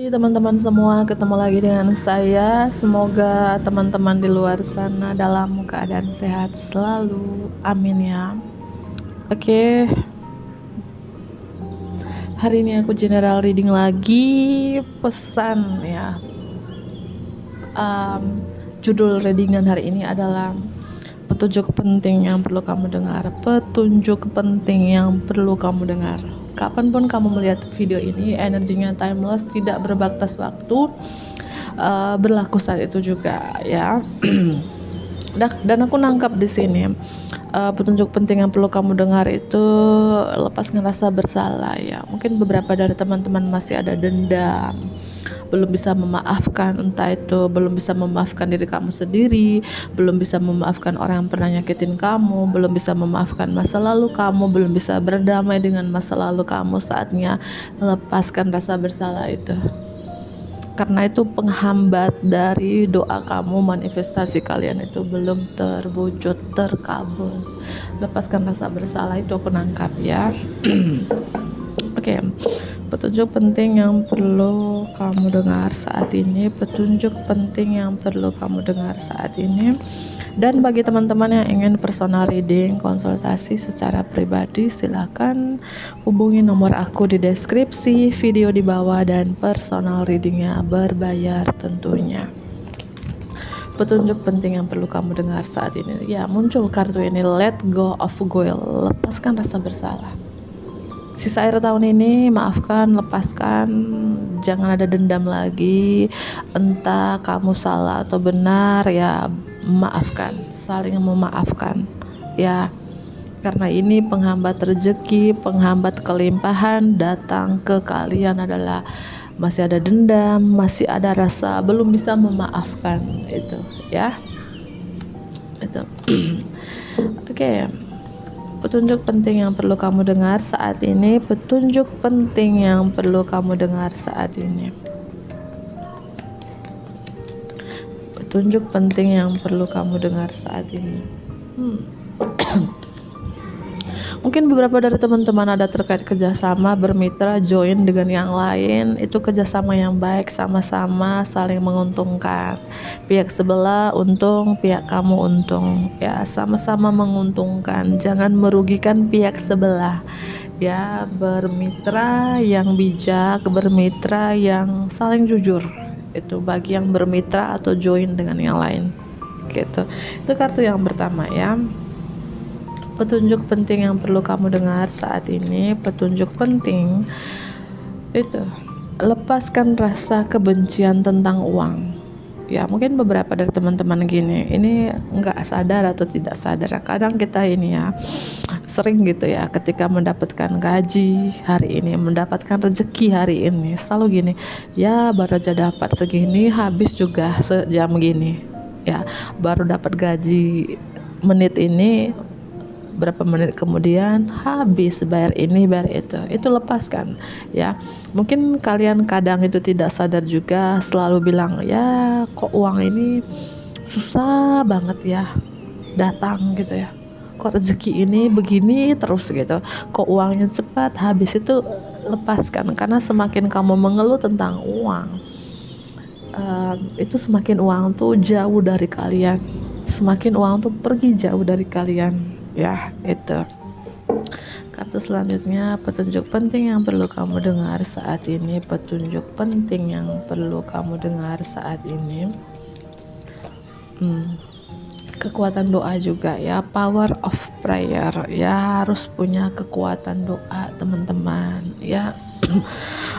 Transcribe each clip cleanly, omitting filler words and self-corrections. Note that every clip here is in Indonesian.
Teman-teman semua, ketemu lagi dengan saya. Semoga teman-teman di luar sana dalam keadaan sehat selalu, amin ya. Oke, hari ini aku general reading lagi. Pesan ya, judul readingan hari ini adalah petunjuk penting yang perlu kamu dengar. Petunjuk penting yang perlu kamu dengar. Kapanpun kamu melihat video ini, energinya timeless, tidak berbatas waktu, berlaku saat itu juga ya. Dan aku nangkap di sini petunjuk penting yang perlu kamu dengar itu lepaskan rasa bersalah ya. Mungkin beberapa dari teman-teman masih ada dendam, belum bisa memaafkan, entah itu belum bisa memaafkan diri kamu sendiri, belum bisa memaafkan orang yang pernah nyakitin kamu, belum bisa memaafkan masa lalu kamu, belum bisa berdamai dengan masa lalu kamu. Saatnya lepaskan rasa bersalah itu, karena itu penghambat dari doa kamu, manifestasi kalian itu belum terwujud, terkabul. Lepaskan rasa bersalah itu aku nangkap ya. Oke, petunjuk penting yang perlu kamu dengar saat ini, petunjuk penting yang perlu kamu dengar saat ini. Dan bagi teman-teman yang ingin personal reading, konsultasi secara pribadi, silakan hubungi nomor aku di deskripsi video di bawah, dan personal readingnya berbayar tentunya. Petunjuk penting yang perlu kamu dengar saat ini ya, muncul kartu ini, let go of guilt, lepaskan rasa bersalah. Sisa akhir tahun ini maafkan, lepaskan, jangan ada dendam lagi. Entah kamu salah atau benar ya, maafkan, saling memaafkan ya. Karena ini penghambat rezeki, penghambat kelimpahan datang ke kalian adalah masih ada dendam, masih ada rasa belum bisa memaafkan itu ya. Itu. Oke. Petunjuk penting yang perlu kamu dengar saat ini, petunjuk penting yang perlu kamu dengar saat ini. Petunjuk penting yang perlu kamu dengar saat ini. Mungkin beberapa dari teman-teman ada terkait kerjasama, bermitra, join dengan yang lain. Itu kerjasama yang baik, sama-sama saling menguntungkan. Pihak sebelah untung, pihak kamu untung ya, sama-sama menguntungkan, jangan merugikan pihak sebelah ya. Bermitra yang bijak, bermitra yang saling jujur, itu bagi yang bermitra atau join dengan yang lain gitu. Itu kartu yang pertama ya. Petunjuk penting yang perlu kamu dengar saat ini, petunjuk penting itu, lepaskan rasa kebencian tentang uang ya. Mungkin beberapa dari teman-teman gini, ini nggak sadar atau tidak sadar, kadang kita ini ya sering gitu ya, ketika mendapatkan gaji hari ini, mendapatkan rezeki hari ini, selalu gini ya, baru aja dapat segini habis juga sejam gini ya, baru dapat gaji menit ini, berapa menit kemudian habis bayar ini bayar itu lepaskan ya. Mungkin kalian kadang itu tidak sadar juga, selalu bilang ya kok uang ini susah banget ya datang gitu ya, kok rezeki ini begini terus gitu, kok uangnya cepat habis. Itu lepaskan, karena semakin kamu mengeluh tentang uang, itu semakin uang tuh jauh dari kalian, semakin uang tuh pergi jauh dari kalian ya. Itu kartu selanjutnya, petunjuk penting yang perlu kamu dengar saat ini, petunjuk penting yang perlu kamu dengar saat ini. Kekuatan doa juga ya, power of prayer ya, harus punya kekuatan doa teman-teman ya.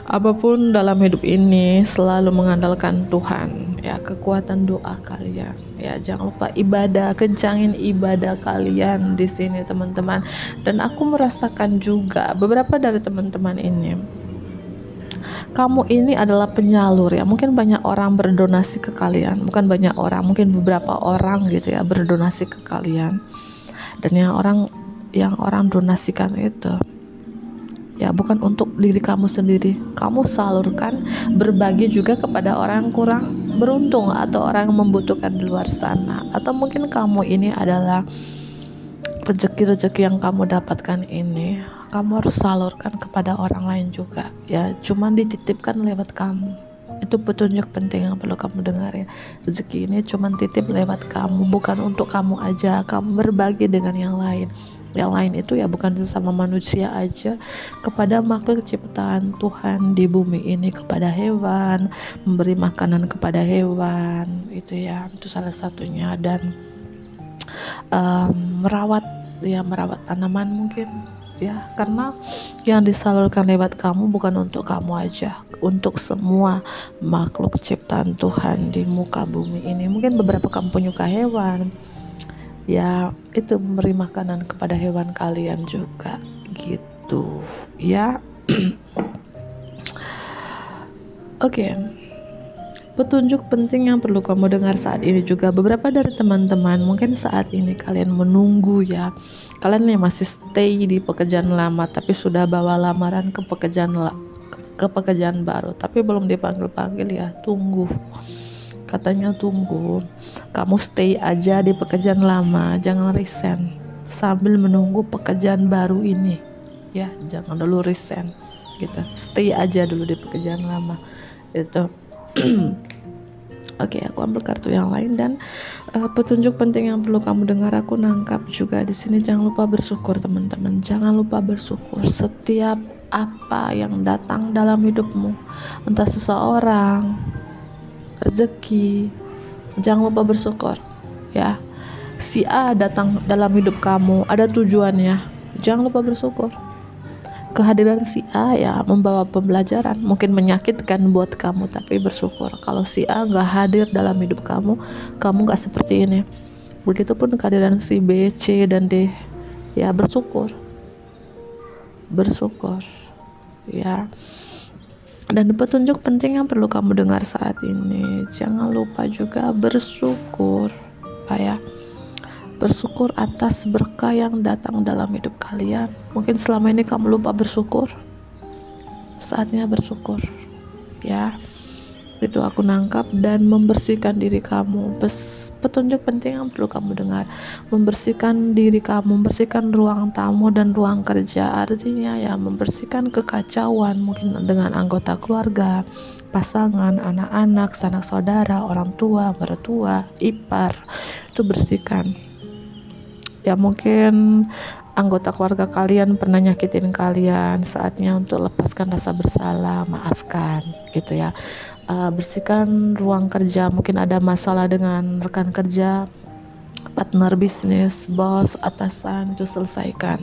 Apapun dalam hidup ini selalu mengandalkan Tuhan ya, kekuatan doa kalian ya. Jangan lupa ibadah, kencangin ibadah kalian di sini teman-teman. Dan aku merasakan juga beberapa dari teman-teman ini, kamu ini adalah penyalur ya. Mungkin banyak orang berdonasi ke kalian, bukan banyak orang, mungkin beberapa orang gitu ya berdonasi ke kalian. Dan yang orang donasikan itu ya bukan untuk diri kamu sendiri, kamu salurkan, berbagi juga kepada orang yang kurang beruntung atau orang yang membutuhkan di luar sana. Atau mungkin kamu ini adalah rezeki-rezeki yang kamu dapatkan ini kamu harus salurkan kepada orang lain juga ya, cuman dititipkan lewat kamu. Itu petunjuk penting yang perlu kamu dengar ya. Rezeki ini cuman titip lewat kamu, bukan untuk kamu aja. Kamu berbagi dengan yang lain. Yang lain itu ya bukan sesama manusia aja, kepada makhluk ciptaan Tuhan di bumi ini, kepada hewan, memberi makanan kepada hewan, itu ya, itu salah satunya. Dan merawat tanaman mungkin ya, karena yang disalurkan lewat kamu bukan untuk kamu aja, untuk semua makhluk ciptaan Tuhan di muka bumi ini. Mungkin beberapa kamu penyuka hewan ya, itu memberi makanan kepada hewan kalian juga gitu ya. Oke. Petunjuk penting yang perlu kamu dengar saat ini juga, beberapa dari teman-teman mungkin saat ini kalian menunggu ya, kalian yang masih stay di pekerjaan lama tapi sudah bawa lamaran ke pekerjaan baru tapi belum dipanggil-panggil ya, tunggu. Katanya tunggu, kamu stay aja di pekerjaan lama, jangan resign sambil menunggu pekerjaan baru ini ya, jangan dulu resign gitu, stay aja dulu di pekerjaan lama itu. Oke, aku ambil kartu yang lain. Dan petunjuk penting yang perlu kamu dengar aku nangkap juga di sini. Jangan lupa bersyukur teman-teman, jangan lupa bersyukur setiap apa yang datang dalam hidupmu, entah seseorang, rezeki, jangan lupa bersyukur ya. Si A datang dalam hidup kamu ada tujuannya, jangan lupa bersyukur. Kehadiran si A ya membawa pembelajaran, mungkin menyakitkan buat kamu, tapi bersyukur. Kalau si A nggak hadir dalam hidup kamu, kamu nggak seperti ini. Begitupun kehadiran si B, C, dan D ya, bersyukur ya. Dan petunjuk penting yang perlu kamu dengar saat ini, jangan lupa juga bersyukur ya. Bersyukur atas berkah yang datang dalam hidup kalian. Mungkin selama ini kamu lupa bersyukur, saatnya bersyukur ya. Itu aku nangkap. Dan membersihkan diri kamu, petunjuk penting yang perlu kamu dengar, membersihkan diri kamu, membersihkan ruang tamu dan ruang kerja. Artinya ya membersihkan kekacauan mungkin dengan anggota keluarga, pasangan, anak-anak, sanak saudara, orang tua, mertua, ipar. Itu bersihkan ya. Mungkin anggota keluarga kalian pernah nyakitin kalian, saatnya untuk lepaskan rasa bersalah, maafkan gitu ya. Bersihkan ruang kerja, mungkin ada masalah dengan rekan kerja, partner bisnis, bos, atasan, itu selesaikan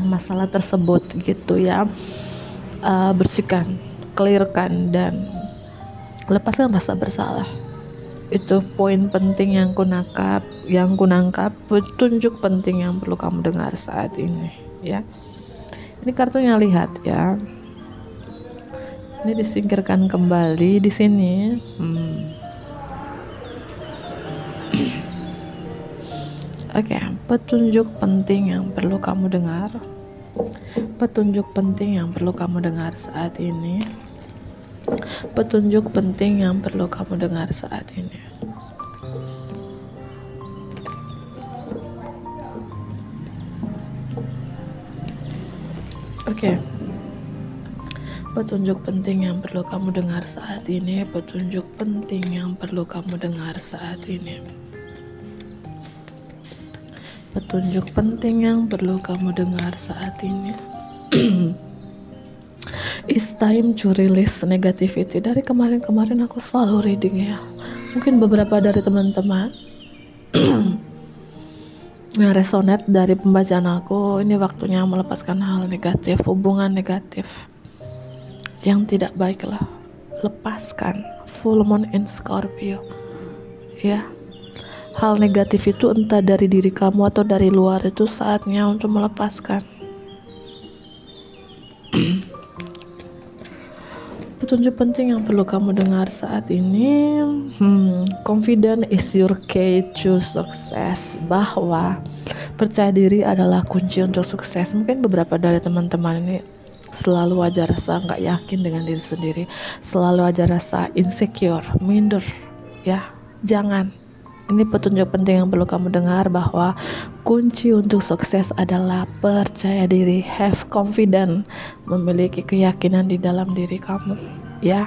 masalah tersebut gitu ya. Bersihkan, clearkan, dan lepaskan rasa bersalah. Itu poin penting yang kunangkap, petunjuk penting yang perlu kamu dengar saat ini ya. Ini kartunya, lihat ya, ini disingkirkan kembali di sini. Oke, petunjuk penting yang perlu kamu dengar, petunjuk penting yang perlu kamu dengar saat ini, petunjuk penting yang perlu kamu dengar saat ini. Oke. Petunjuk penting yang perlu kamu dengar saat ini, petunjuk penting yang perlu kamu dengar saat ini. Petunjuk penting yang perlu kamu dengar saat ini. It's time to release negativity. Dari kemarin aku selalu reading ya. Mungkin beberapa dari teman-teman yang resonate dari pembacaan aku, ini waktunya melepaskan hal negatif, hubungan negatif yang tidak baik lah. Lepaskan. Full moon in Scorpio ya. Hal negatif itu entah dari diri kamu atau dari luar, itu saatnya untuk melepaskan. Petunjuk penting yang perlu kamu dengar saat ini, confidence is your key to success. Bahwa percaya diri adalah kunci untuk sukses. Mungkin beberapa dari teman-teman ini selalu aja rasa nggak yakin dengan diri sendiri, selalu aja rasa insecure, minder ya. Jangan Ini petunjuk penting yang perlu kamu dengar, bahwa kunci untuk sukses adalah percaya diri, have confidence, memiliki keyakinan di dalam diri kamu, ya.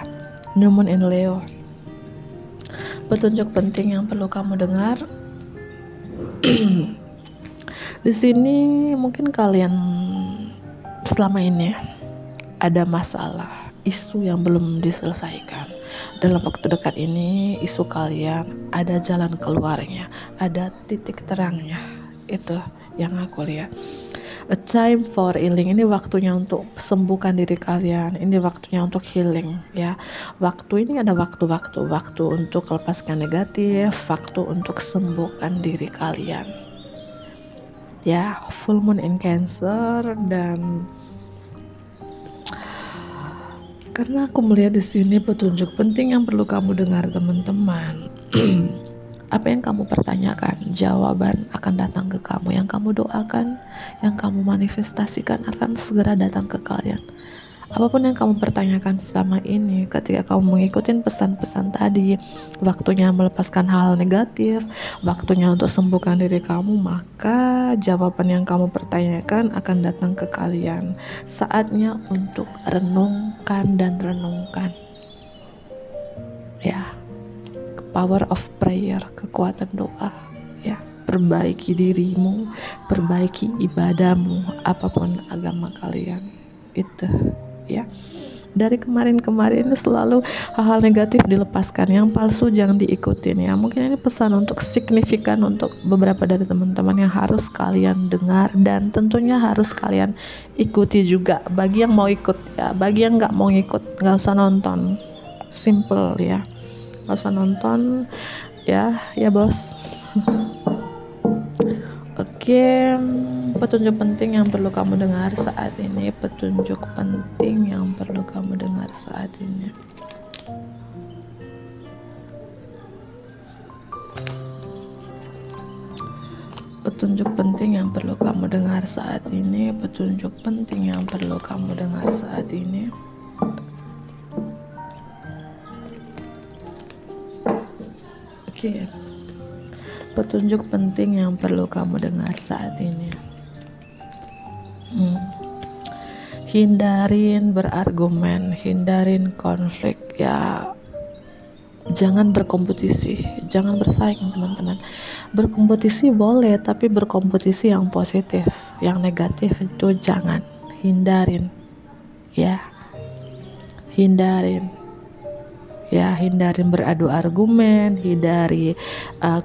New Moon in Leo. Petunjuk penting yang perlu kamu dengar. Di sini mungkin kalian selama ini ada masalah, isu yang belum diselesaikan. Dalam waktu dekat ini isu kalian ada jalan keluarnya, ada titik terangnya. Itu yang aku lihat. A time for healing. Ini waktunya untuk sembuhkan diri kalian. Ini waktunya untuk healing, ya. Waktu ini ada waktu untuk lepaskan negatif, waktu untuk sembuhkan diri kalian. Ya, full moon in Cancer. Dan karena aku melihat di sini petunjuk penting yang perlu kamu dengar, teman-teman. Apa yang kamu pertanyakan, jawaban akan datang ke kamu. Yang kamu doakan, yang kamu manifestasikan akan segera datang ke kalian. Apapun yang kamu pertanyakan selama ini, ketika kamu mengikuti pesan-pesan tadi, waktunya melepaskan hal negatif, waktunya untuk sembuhkan diri kamu, maka jawaban yang kamu pertanyakan akan datang ke kalian. Saatnya untuk renungkan dan renungkan, ya. Power of prayer, kekuatan doa, ya. Perbaiki dirimu, perbaiki ibadahmu, apapun agama kalian, itu, ya. Dari kemarin selalu hal-hal negatif dilepaskan, yang palsu jangan diikutin, ya. Mungkin ini pesan untuk signifikan untuk beberapa dari teman-teman yang harus kalian dengar dan tentunya harus kalian ikuti juga. Bagi yang mau ikut, ya. Bagi yang nggak mau ikut, nggak usah nonton, simple, ya. Nggak usah nonton, ya bos. Oke, petunjuk penting yang perlu kamu dengar saat ini. Petunjuk penting yang perlu kamu dengar saat ini. Petunjuk penting yang perlu kamu dengar saat ini. Petunjuk penting yang perlu kamu dengar saat ini. Oke. Petunjuk penting yang perlu kamu dengar saat ini. Hindarin berargumen, hindarin konflik, ya. Jangan berkompetisi, jangan bersaing, teman-teman. Berkompetisi boleh, tapi berkompetisi yang positif. Yang negatif itu jangan. Hindarin, ya. Hindarin beradu argumen, hindari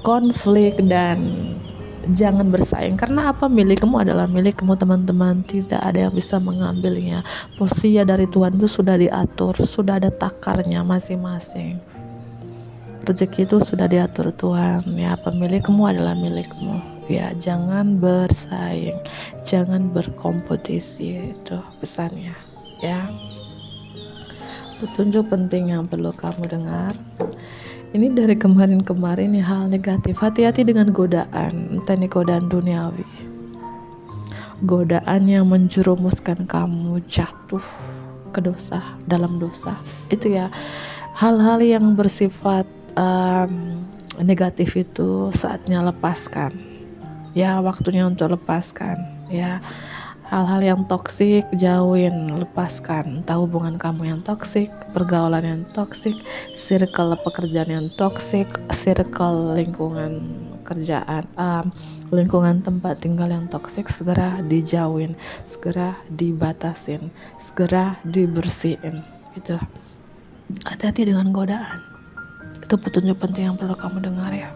konflik, dan jangan bersaing. Karena apa? Milikmu adalah milikmu, teman-teman. Tidak ada yang bisa mengambilnya. Porsinya dari Tuhan itu sudah diatur, sudah ada takarnya masing-masing. Rezeki itu sudah diatur Tuhan, ya. Pemilikmu adalah milikmu, ya. Jangan bersaing, jangan berkompetisi, itu pesannya, ya. Petunjuk penting yang perlu kamu dengar. Ini dari kemarin ya, hal negatif. Hati-hati dengan godaan, entah ini godaan duniawi, godaan yang menjerumuskan kamu jatuh ke dosa, dalam dosa. Itu, ya. Hal-hal yang bersifat negatif itu saatnya lepaskan, ya. Waktunya untuk lepaskan, ya. Hal-hal yang toksik jauhin, lepaskan. Entah hubungan kamu yang toksik, pergaulan yang toksik, circle pekerjaan yang toksik, circle lingkungan kerjaan, lingkungan tempat tinggal yang toksik, segera dijauhin, segera dibatasin, segera dibersihin. Itu. Hati-hati dengan godaan. Itu petunjuk penting yang perlu kamu dengar, ya.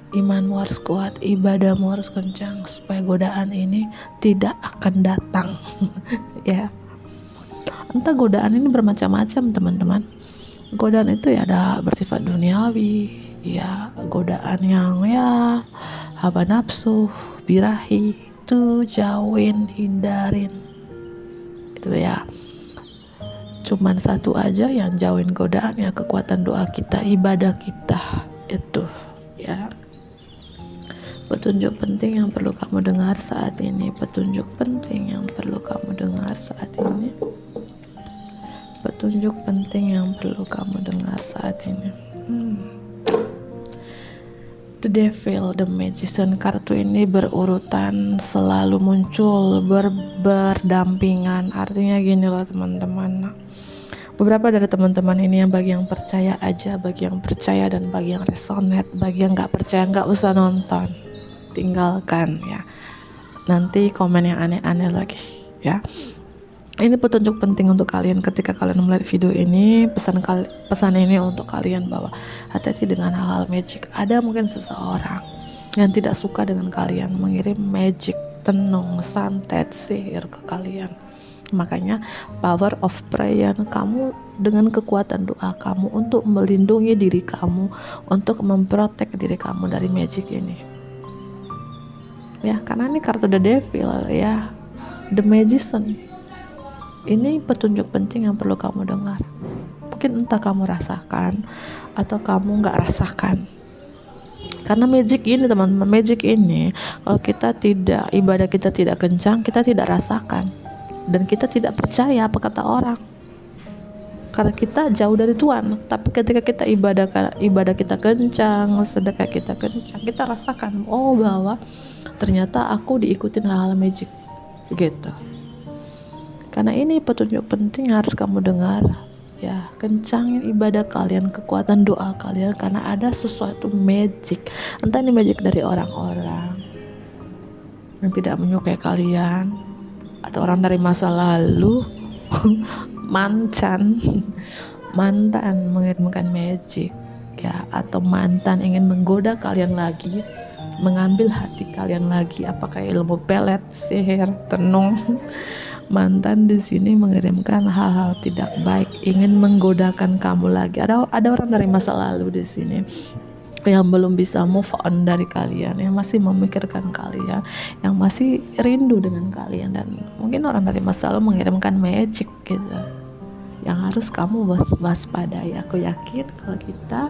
Imanmu harus kuat, ibadahmu harus kencang, supaya godaan ini tidak akan datang. Ya. Entah godaan ini bermacam-macam, teman-teman. Godaan itu, ya, ada bersifat duniawi, ya. Godaan yang, ya, hawa nafsu, birahi, itu jauhin, hindarin. Itu, ya. Cuman satu aja yang jauhin godaan, ya, kekuatan doa kita, ibadah kita. Itu, ya. Petunjuk penting yang perlu kamu dengar saat ini. Petunjuk penting yang perlu kamu dengar saat ini. Petunjuk penting yang perlu kamu dengar saat ini. The Devil, The Magician. Kartu ini berurutan, selalu muncul, berdampingan. Artinya gini loh teman-teman, beberapa dari teman-teman ini yang bagi yang percaya aja, bagi yang percaya dan bagi yang resonate, bagi yang nggak percaya nggak usah nonton, tinggalkan ya. Nanti komen yang aneh-aneh lagi ya. Ini petunjuk penting untuk kalian ketika kalian melihat video ini. Pesan ini untuk kalian bahwa hati-hati dengan hal-hal magic. Ada mungkin seseorang yang tidak suka dengan kalian mengirim magic, tenung, santet, sihir ke kalian. Makanya power of prayer kamu dengan kekuatan doa kamu untuk melindungi diri kamu, untuk memprotek diri kamu dari magic ini. Ya, karena ini kartu The Devil ya, The Magician. Ini petunjuk penting yang perlu kamu dengar. Mungkin entah kamu rasakan atau kamu nggak rasakan. Karena magic ini teman-teman, magic ini kalau kita tidak, ibadah kita tidak kencang, kita tidak rasakan. Dan kita tidak percaya apa kata orang. Karena kita jauh dari Tuhan. Tapi ketika kita ibadah kita kencang, sedekah kita kencang, kita rasakan, oh bahwa ternyata aku diikutin hal-hal magic gitu. Karena ini petunjuk penting harus kamu dengar ya. Kencangin ibadah kalian, kekuatan doa kalian, karena ada sesuatu magic. Entah ini magic dari orang-orang yang tidak menyukai kalian, atau orang dari masa lalu, mantan mengirimkan magic ya, atau mantan ingin menggoda kalian lagi, mengambil hati kalian lagi, apakah ilmu pelet, sihir, tenung. Mantan di sini mengirimkan hal-hal tidak baik, ingin menggodakan kamu lagi. Ada orang dari masa lalu di sini yang belum bisa move on dari kalian, yang masih memikirkan kalian, yang masih rindu dengan kalian, dan mungkin orang dari masa lalu mengirimkan magic gitu, yang harus kamu waspadai. Aku yakin kalau kita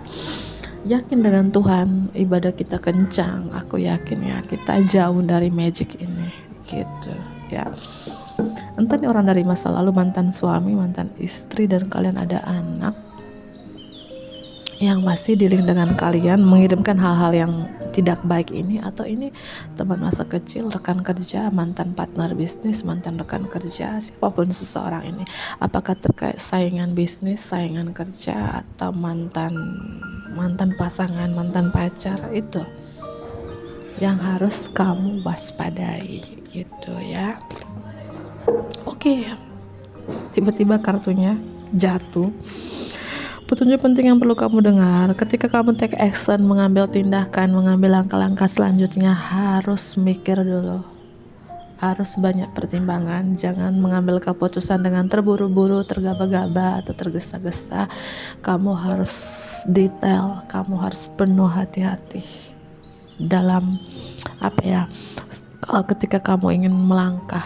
yakin dengan Tuhan, ibadah kita kencang, aku yakin ya kita jauh dari magic ini gitu ya. Entah ini orang dari masa lalu, mantan suami, mantan istri, dan kalian ada anak yang masih dealing dengan kalian, mengirimkan hal-hal yang tidak baik ini, atau ini teman masa kecil, rekan kerja, mantan partner bisnis, mantan rekan kerja, siapapun seseorang ini, apakah terkait saingan bisnis, saingan kerja, atau mantan pasangan, mantan pacar, itu yang harus kamu waspadai gitu ya. Oke, tiba-tiba kartunya jatuh. Petunjuk penting yang perlu kamu dengar, ketika kamu take action, mengambil tindakan, mengambil langkah-langkah selanjutnya, harus mikir dulu, harus banyak pertimbangan. Jangan mengambil keputusan dengan terburu-buru, tergaba-gaba, atau tergesa-gesa. Kamu harus detail, kamu harus penuh hati-hati dalam apa ya, kalau ketika kamu ingin melangkah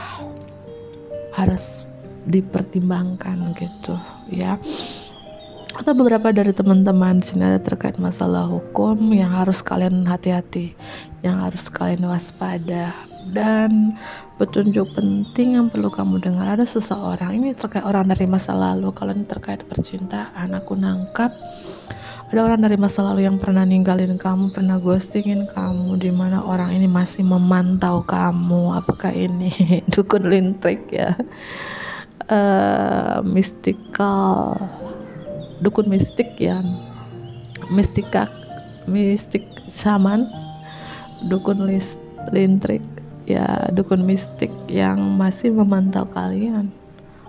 harus dipertimbangkan gitu ya. Atau beberapa dari teman-teman di sini ada terkait masalah hukum yang harus kalian hati-hati, yang harus kalian waspada. Dan petunjuk penting yang perlu kamu dengar, ada seseorang, ini terkait orang dari masa lalu. Kalau ini terkait percintaan, aku nangkap ada orang dari masa lalu yang pernah ninggalin kamu, pernah ghostingin kamu, di mana orang ini masih memantau kamu. Apakah ini dukun lintrik ya, mystical, dukun mistik ya, mistik shaman, dukun lintrik ya, dukun mistik yang masih memantau kalian,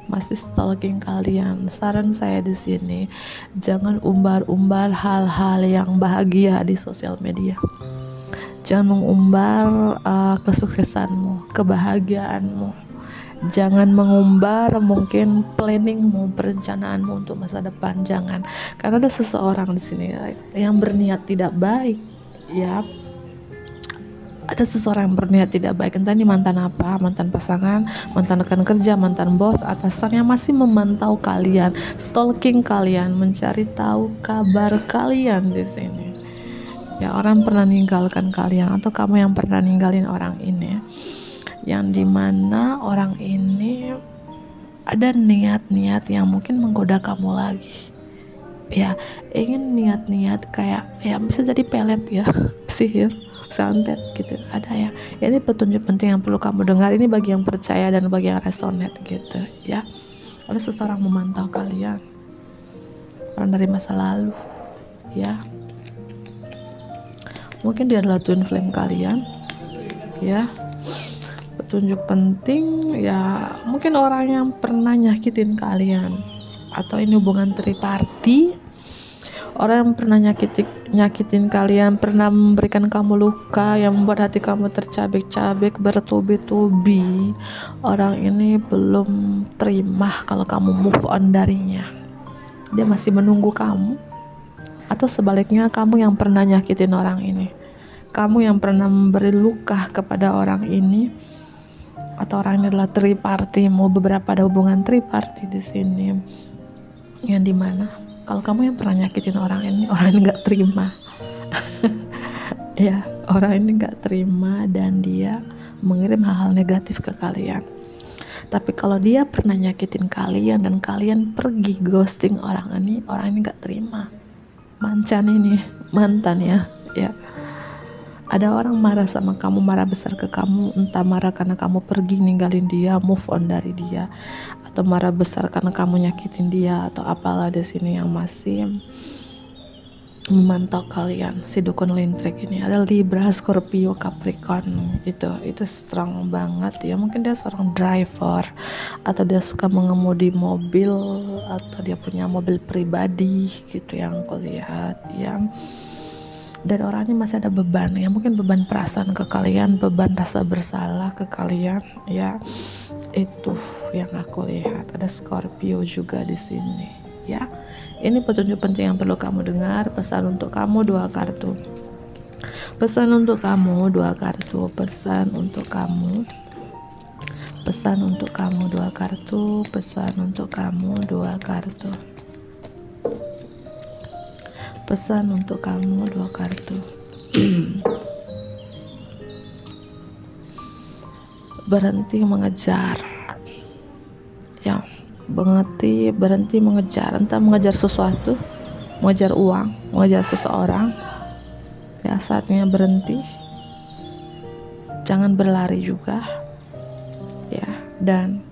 masih stalking kalian. Saran saya di sini, jangan umbar-umbar hal-hal yang bahagia di sosial media. Jangan mengumbar kesuksesanmu, kebahagiaanmu. Jangan mengumbar mungkin planningmu, perencanaanmu untuk masa depan. Jangan, karena ada seseorang di sini yang berniat tidak baik ya. Ada seseorang yang berniat tidak baik, entah ini mantan apa, mantan pasangan, mantan rekan kerja, mantan bos, atasan yang masih memantau kalian, stalking kalian, mencari tahu kabar kalian di sini. Ya, orang pernah ninggalkan kalian, atau kamu yang pernah ninggalin orang ini, yang dimana orang ini ada niat-niat yang mungkin menggoda kamu lagi. Ya, ingin niat-niat kayak ya bisa jadi pelet ya, sihir, santet gitu. Ada ya. Ini petunjuk penting yang perlu kamu dengar. Ini bagi yang percaya dan bagi yang resonate gitu ya. Ada seseorang memantau kalian, orang dari masa lalu ya. Mungkin dia adalah twin flame kalian ya. Petunjuk penting ya, mungkin orang yang pernah nyakitin kalian, atau ini hubungan triparty. Orang yang pernah nyakitin kalian, pernah memberikan kamu luka yang membuat hati kamu tercabik-cabik, bertubi-tubi. Orang ini belum terima kalau kamu move on darinya. Dia masih menunggu kamu. Atau sebaliknya, kamu yang pernah nyakitin orang ini, kamu yang pernah memberi luka kepada orang ini, atau orang ini adalah triparty. Mau beberapa ada hubungan triparty di sini, yang dimana kalau kamu yang pernah nyakitin orang ini nggak terima. Ya, orang ini nggak terima dan dia mengirim hal-hal negatif ke kalian. Tapi kalau dia pernah nyakitin kalian dan kalian pergi ghosting orang ini nggak terima. Mantan ya. Ada orang marah sama kamu, marah besar ke kamu, entah marah karena kamu pergi ninggalin dia, move on dari dia, atau marah besar karena kamu nyakitin dia, atau apalah di sini yang masih memantau kalian. Si dukun lintrik ini ada Libra, Scorpio, Capricorn. Itu strong banget ya. Mungkin dia seorang driver, atau dia suka mengemudi mobil, atau dia punya mobil pribadi gitu yang aku lihat ya. Dan orang ini masih ada beban ya, mungkin beban perasaan ke kalian, beban rasa bersalah ke kalian ya. Itu yang aku lihat. Ada Scorpio juga di sini ya. Ini petunjuk penting yang perlu kamu dengar. Pesan untuk kamu 2 kartu. Pesan untuk kamu 2 kartu. Pesan untuk kamu 2 kartu. Pesan untuk kamu 2 kartu. Pesan untuk kamu 2 kartu. Berhenti mengejar ya. Berhenti mengejar, entah mengejar sesuatu, mengejar uang, mengejar seseorang ya. Saatnya berhenti, jangan berlari juga ya. Dan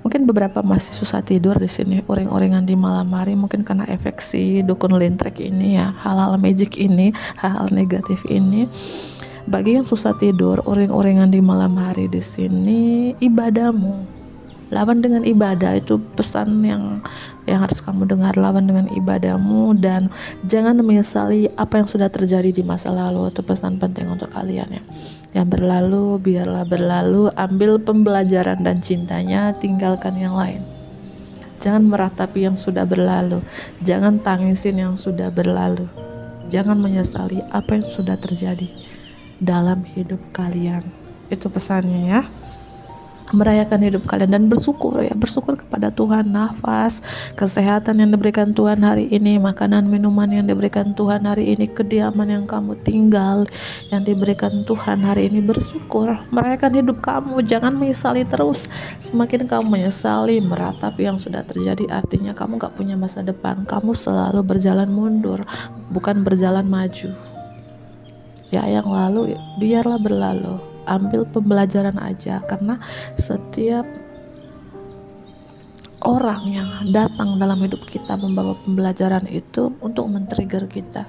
mungkin beberapa masih susah tidur di sini, uring-uringan di malam hari, mungkin karena efek si dukun lintrik ini ya, hal-hal magic ini, hal-hal negatif ini. Bagi yang susah tidur, uring-uringan di malam hari di sini, ibadahmu lawan dengan ibadah. Itu pesan yang harus kamu dengar. Lawan dengan ibadahmu dan jangan menyesali apa yang sudah terjadi di masa lalu. Itu pesan penting untuk kalian ya. Yang berlalu biarlah berlalu, ambil pembelajaran dan cintanya, tinggalkan yang lain. Jangan meratapi yang sudah berlalu, jangan tangisin yang sudah berlalu, jangan menyesali apa yang sudah terjadi dalam hidup kalian. Itu pesannya ya. Merayakan hidup kalian dan bersyukur ya, bersyukur kepada Tuhan, nafas, kesehatan yang diberikan Tuhan hari ini, makanan minuman yang diberikan Tuhan hari ini, kediaman yang kamu tinggal yang diberikan Tuhan hari ini. Bersyukur, merayakan hidup kamu, jangan menyesali terus. Semakin kamu menyesali, meratapi yang sudah terjadi, artinya kamu gak punya masa depan. Kamu selalu berjalan mundur, bukan berjalan maju ya. Yang lalu biarlah berlalu, ambil pembelajaran aja, karena setiap orang yang datang dalam hidup kita membawa pembelajaran itu untuk men-trigger kita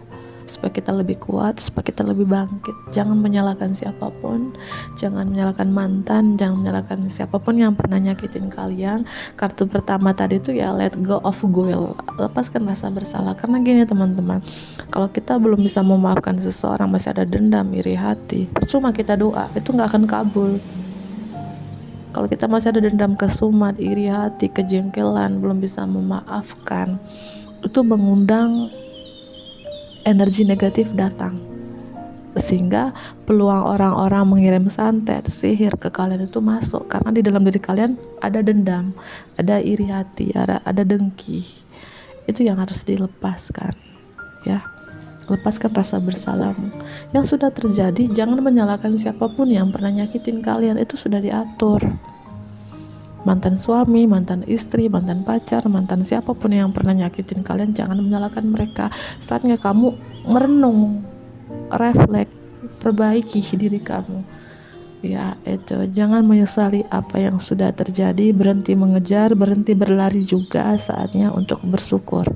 supaya kita lebih kuat, supaya kita lebih bangkit. Jangan menyalahkan siapapun, jangan menyalahkan mantan, jangan menyalahkan siapapun yang pernah nyakitin kalian. Kartu pertama tadi itu ya, let go of guilt, lepaskan rasa bersalah. Karena gini teman-teman, kalau kita belum bisa memaafkan seseorang, masih ada dendam, iri hati, percuma kita doa, itu gak akan kabul. Kalau kita masih ada dendam, kesumat, iri hati, kejengkelan, belum bisa memaafkan, itu mengundang energi negatif datang, sehingga peluang orang-orang mengirim santet, sihir ke kalian itu masuk. Karena di dalam diri kalian ada dendam, ada iri hati, ada dengki. Itu yang harus dilepaskan ya. Lepaskan rasa bersalahmu yang sudah terjadi. Jangan menyalahkan siapapun yang pernah nyakitin kalian, itu sudah diatur. Mantan suami, mantan istri, mantan pacar, mantan siapapun yang pernah nyakitin kalian, jangan menyalahkan mereka. Saatnya kamu merenung refleks, perbaiki diri kamu. Ya, itu jangan menyesali apa yang sudah terjadi, berhenti mengejar, berhenti berlari juga, saatnya untuk bersyukur.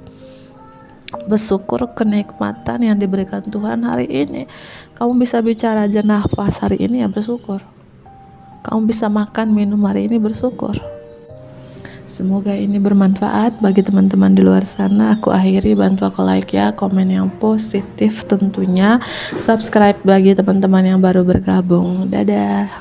Bersyukur kenikmatan yang diberikan Tuhan hari ini. Kamu bisa bicara aja nafas hari ini, ya bersyukur. Kamu bisa makan minum hari ini, bersyukur. Semoga ini bermanfaat bagi teman-teman di luar sana. Aku akhiri, bantu aku like ya, komen yang positif tentunya. Subscribe bagi teman-teman yang baru bergabung. Dadah.